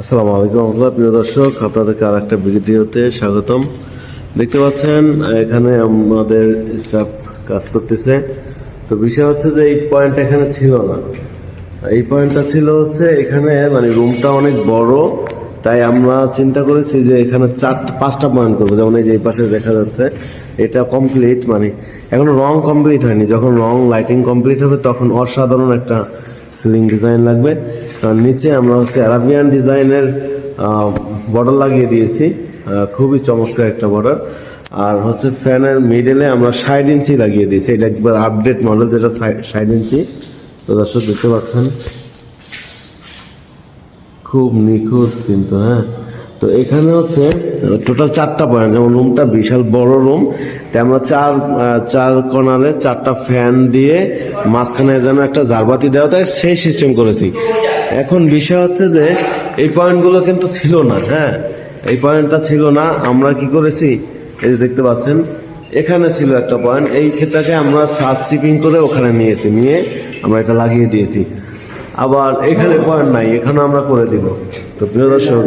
আসসালামু আলাইকুম রহমতুল্লাহ। প্রিয় দর্শক, আপনাদেরকে আর একটা ভিডিওতে স্বাগতম। দেখতে পাচ্ছেন এখানে আমাদের স্টাফ কাজ করতেছে। তো বিষয় হচ্ছে যে এই পয়েন্টটা এখানে ছিল না। এই পয়েন্টটা ছিল হচ্ছে এখানে মানে রুমটা অনেক বড়, তাই আমরা চিন্তা করেছি যে এখানে 4-5টা পয়েন্ট করবো। যেমন এই যে এই পাশে দেখা যাচ্ছে এটা কমপ্লিট, মানে এখনো রং কমপ্লিট হয়নি। যখন রং লাইটিং কমপ্লিট হবে তখন অসাধারণ একটা সিলিং ডিজাইন লাগবে। আর নিচে আমরা হচ্ছে আরাবিয়ান ডিজাইনের বর্ডার লাগিয়ে দিয়েছি, খুবই চমৎকার একটা বর্ডার। আর হচ্ছে ফ্যানের মিডলে আমরা 60 ইঞ্চি লাগিয়ে দিয়েছি। এটা একবার আপডেট মডেল, যেটা 60 ইঞ্চি। তো দর্শক দেখতে পাচ্ছেন খুব নিখুঁত কিন্তু। হ্যাঁ, তো এখানে হচ্ছে টোটাল 4টা পয়েন্ট। যেমন রুমটা বিশাল বড় রুম, তাই আমরা চার কর্নারে 4টা ফ্যান দিয়ে মাঝখানে যেন একটা ঝাড়বাতি দেওয়া যায় সেই সিস্টেম করেছি। এখন বিষয় হচ্ছে যে এই পয়েন্টগুলো কিন্তু ছিল না। হ্যাঁ, এই পয়েন্টটা ছিল না। আমরা কি করেছি, এই যে দেখতে পাচ্ছেন এখানে ছিল একটা পয়েন্ট, এই ক্ষেত্রটাকে আমরা সাত চিপিং করে ওখানে নিয়ে আমরা এটা লাগিয়ে দিয়েছি। আবার এখানে পয়েন্ট নাই, এখানে আমরা করে দিব। তো প্রিয় দর্শক,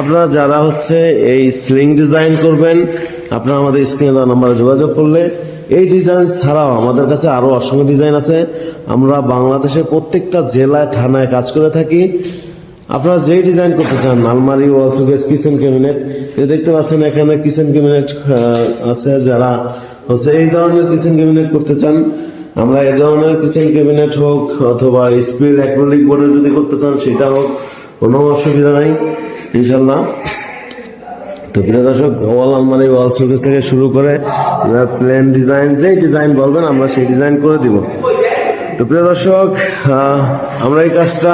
আপনারা যারা হচ্ছে এই সিলিং ডিজাইন করবেন, আপনারা আমাদের স্ক্রিনে দেওয়া নাম্বারে যোগাযোগ করলে এই ডিজাইন ছাড়াও আমাদের কাছে আরো অসংখ্য ডিজাইন আছে। আমরা বাংলাদেশের প্রত্যেকটা জেলায় থানায় কাজ করে থাকি। আপনারা যেই ডিজাইন করতে চান, আলমারি, ওয়াল শোকেস, কিচেন ক্যাবিনেট, দেখতে পাচ্ছেন এখানে কিচেন ক্যাবিনেট আছে। যারা হচ্ছে এই ধরনের কিচেন ক্যাবিনেট করতে চান, আমরা এই ধরনের কিচেন ক্যাবিনেট হোক অথবা স্পিল অ্যাক্রিলিক বোর্ডে যদি করতে চান সেটা হোক, কোনো অসুবিধা নাই ইনশাল্লাহ। তো প্রিয় দর্শক, ওয়াল আলমারি, ওয়াল শোকেস থেকে শুরু করে প্লেন ডিজাইন, যেই ডিজাইন বলবেন আমরা সেই ডিজাইন করে দিব। তো প্রিয় দর্শক, আমরা এই কাজটা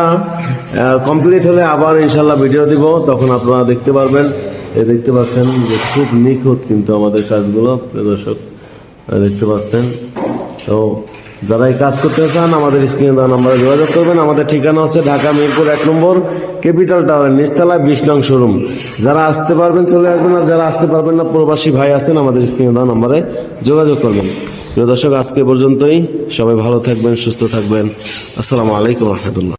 কমপ্লিট হলে আবার ইনশাল্লাহ ভিডিও দিব, তখন আপনারা দেখতে পারবেন। দেখতে পাচ্ছেন যে খুব নিখুঁত কিন্তু আমাদের কাজগুলো। প্রিয় দর্শক দেখতে পাচ্ছেন। তো যারা এই কাজ করতে চান আমাদের স্ক্রিনে দেওয়া নাম্বারে যোগাযোগ করবেন। আমাদের ঠিকানা হচ্ছে ঢাকা মিরপুর 1 নম্বর ক্যাপিটাল টাওয়ার নিচতলায় 20 নং শোরুম। যারা আসতে পারবেন চলে আসবেন, আর যারা আসতে পারবেন না, প্রবাসী ভাই আছেন, আমাদের স্ক্রিনে দেওয়া নাম্বারে যোগাযোগ করবেন। প্রিয় দর্শক, আজকে পর্যন্তই। সবাই ভালো থাকবেন, সুস্থ থাকবেন। আসসালামু আলাইকুম রহমতুল্লাহ।